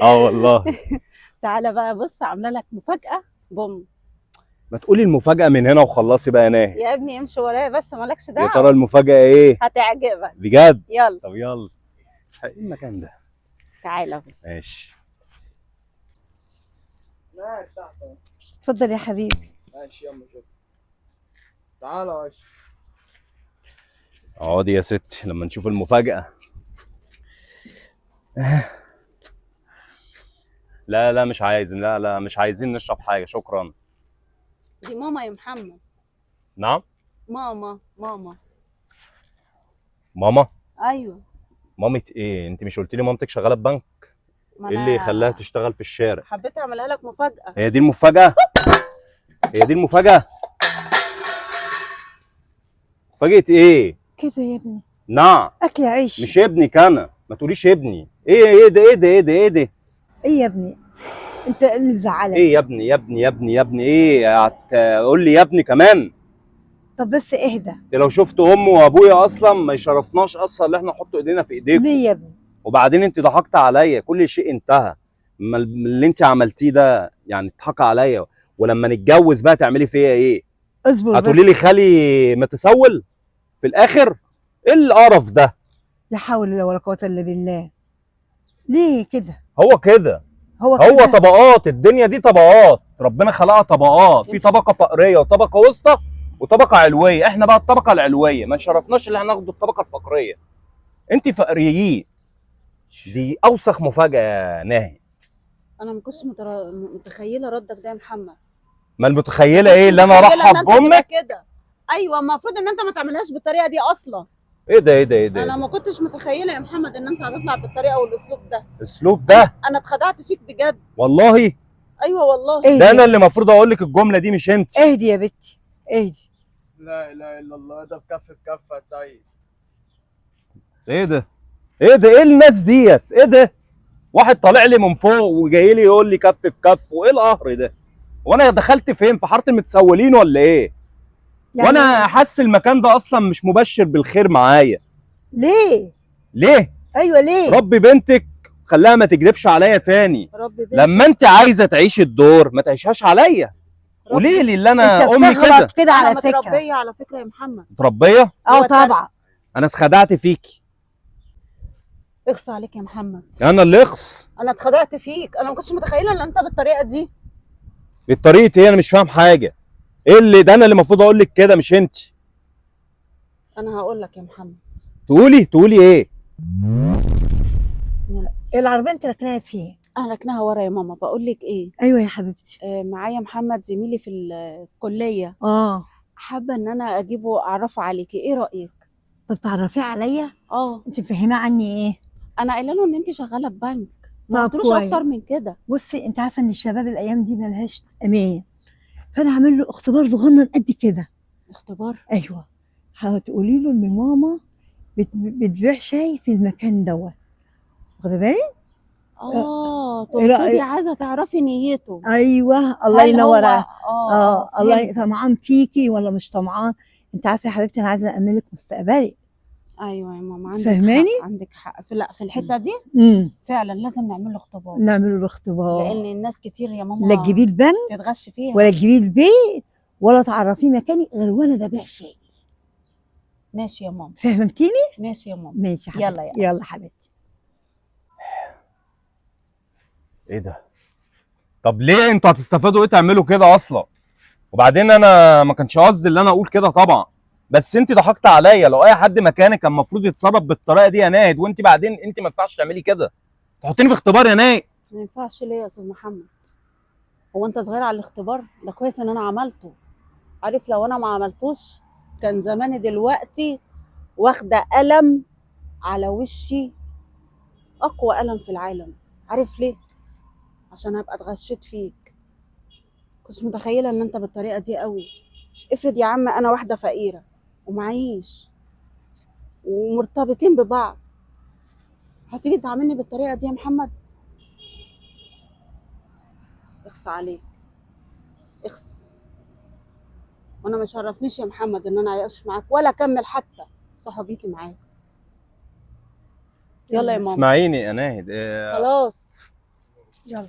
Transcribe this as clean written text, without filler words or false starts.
اه والله. تعالى بقى بص، عامله لك مفاجاه. بوم. ما تقولي المفاجأة من هنا وخلصي بقى يا ناهي. يا ابني امشي ورايا بس، مالكش يا ترى دعوه. المفاجأة ايه؟ هتعجبك. بجد؟ يلا طب يلا. ايه المكان ده؟ تعالى بس. ماشي. ماشي تحت. اتفضل يا حبيبي. ماشي يلا شوف. تعالى يا باشا. اقعدي يا ستي لما نشوف المفاجأة. لا لا مش عايز، لا لا مش عايزين نشرب حاجة شكرا. دي ماما يا محمد. نعم؟ ماما ماما. ماما؟ ايوه. مامة ايه؟ انت مش قلت لي مامتك شغالة في بنك؟ ما ايه اللي خلاها انا تشتغل في الشارع؟ حبيت اعملها لك مفاجاه. هي دي المفاجأة؟ هي دي المفاجأة؟ مفاجأة ايه؟ كده يا ابني، نعم. اكل عيش. مش ابنك انا، ما تقوليش ابني. ايه ده ايه ده ايه ده ايه ده؟ ايه يا ابني، انت اللي مزعلك. ايه يا ابني يا ابني يا ابني يا ابني؟ ايه هتقول لي يا ابني كمان؟ طب بس اهدى. انت لو شفت امي وابويا اصلا ما يشرفناش اصلا ان احنا نحط ايدينا في ايديكم. ليه يا ابني؟ وبعدين انت ضحكت عليا، كل شيء انتهى. اما اللي انت عملتيه ده يعني اتضحك عليا. ولما نتجوز بقى تعملي فيا ايه؟ اصبر هتقولي لي بس. خالي متسول في الاخر؟ ايه القرف ده؟ لا حول ولا قوة الا بالله. ليه كده؟ هو كده. هو هو كده. طبقات، الدنيا دي طبقات، ربنا خلقها طبقات، في طبقه فقريه وطبقه وسطى وطبقه علويه. احنا بقى الطبقه العلويه، ما شرفناش اللي هناخد الطبقه الفقريه. انت فقريين. دي اوسخ مفاجاه يا ناهي. انا ما كنتش متخيله ردك ده يا محمد. ما المتخيله ما ايه كنتش اللي انا متخيلة ارحب إن أنت تبقى بامك؟ كده. ايوه، المفروض ان انت ما تعملهاش بالطريقه دي اصلا. ايه ده ايه ده ايه ده, إيه انا ده؟ ما كنتش متخيله يا محمد ان انت هتطلع بالطريقه والاسلوب ده. الاسلوب انا ده؟ انا اتخدعت فيك بجد. والله. ايوه والله. اهدي ده يا انا اللي بنتي. المفروض اقول لك الجمله دي مش انت. اهدي يا بنتي، اهدي. لا اله الا الله، ده بكف بكف يا سيد. ايه ده ايه ده؟ ايه الناس ديت؟ ايه ده؟ واحد طالع لي من فوق وجاي لي يقول لي كف في كف، وايه القهر ده؟ وانا دخلت فين؟ في حاره المتسولين ولا ايه؟ يعني وانا حاسس المكان ده اصلا مش مبشر بالخير معايا. ليه؟ ليه؟ ايوه ليه؟ ربي بنتك، خلاها ما تكذبش عليا تاني. ربي بنتك. لما انت عايزه تعيشي الدور ما تعيشهاش عليا. قولي لي اللي انا انت امي كده. بتغلط كده انا على فكرة. متربيه على فكره يا محمد. متربيه؟ اه طبعا. انا اتخدعت فيكي. اخص عليك يا محمد. انا اللي اخص؟ انا اتخدعت فيك، انا ما كنتش متخيله ان انت بالطريقه دي. بالطريقه ايه؟ انا مش فاهم حاجه. ايه اللي ده؟ انا اللي المفروض اقول لك كده مش انت. انا هقول لك يا محمد. تقولي ايه؟ العربية انت راكناها فين؟ انا ركنها ورا يا ماما. بقول لك ايه، ايوه يا حبيبتي. معايا محمد زميلي في الكليه. اه. حابه ان انا اجيبه اعرفه عليكي، ايه رايك؟ طب تعرفيه عليا؟ اه. انت مفهمه عني ايه؟ انا قايله له ان انت شغاله في بنك، ما طب قلتلوش كويس. اكتر من كده. بصي انت عارفه ان الشباب الايام دي ملهاش امان، فانا هعمل له اختبار صغنن قد كده. اختبار؟ ايوه. هتقولي له ان ماما بتبيع شاي في المكان دوت، واخده بالك؟ تقصدي عايزه تعرفي نيته. ايوه الله هل هو ينور عليك. الله فهمت. طمعان فيكي ولا مش طمعان؟ انت عارفه يا حبيبتي انا عايزه املك مستقبلي. ايوه يا ماما، عندك فهماني؟ حق عندك حق في الحته دي. فعلا لازم نعمل له اختبار. نعمل له اختبار. لان الناس كتير يا ماما لا تجيبيه البنك تتغش فيها. ولا تجيبيه البيت ولا تعرفيه مكاني غير وانا ببيع شاي. ماشي يا ماما. فهمتيني؟ ماشي يا ماما. ماشي يا حبيبتي. يلا يلا. يلا حبيبتي. ايه ده؟ طب ليه انتوا هتستفادوا ايه تعملوا كده اصلا؟ وبعدين انا ما كانش قصدي اللي انا اقول كده طبعا، بس انت ضحكت عليا. لو اي حد مكانك كان المفروض يتصرف بالطريقه دي يا ناهد. وانت بعدين انت ما ينفعش تعملي كده، تحطيني في اختبار يا ناهد. ما ينفعش ليه يا استاذ محمد؟ هو انت صغير على الاختبار ده؟ كويس ان انا عملته. عارف لو انا ما عملتوش كان زماني دلوقتي واخده قلم على وشي، اقوى قلم في العالم. عارف ليه؟ عشان هبقى اتغشيت فيك. كنتش متخيله ان انت بالطريقه دي قوي. افرض يا عم انا واحده فقيره ومعيش ومرتبطين ببعض، هتيجي تعاملني بالطريقه دي يا محمد؟ اخص عليك، اخص. وانا ما شرفنيش يا محمد ان انا اعيش معاك ولا اكمل حتى صحوبيتي معاك. يلا يا ماما. اسمعيني يا ناهد خلاص. يلا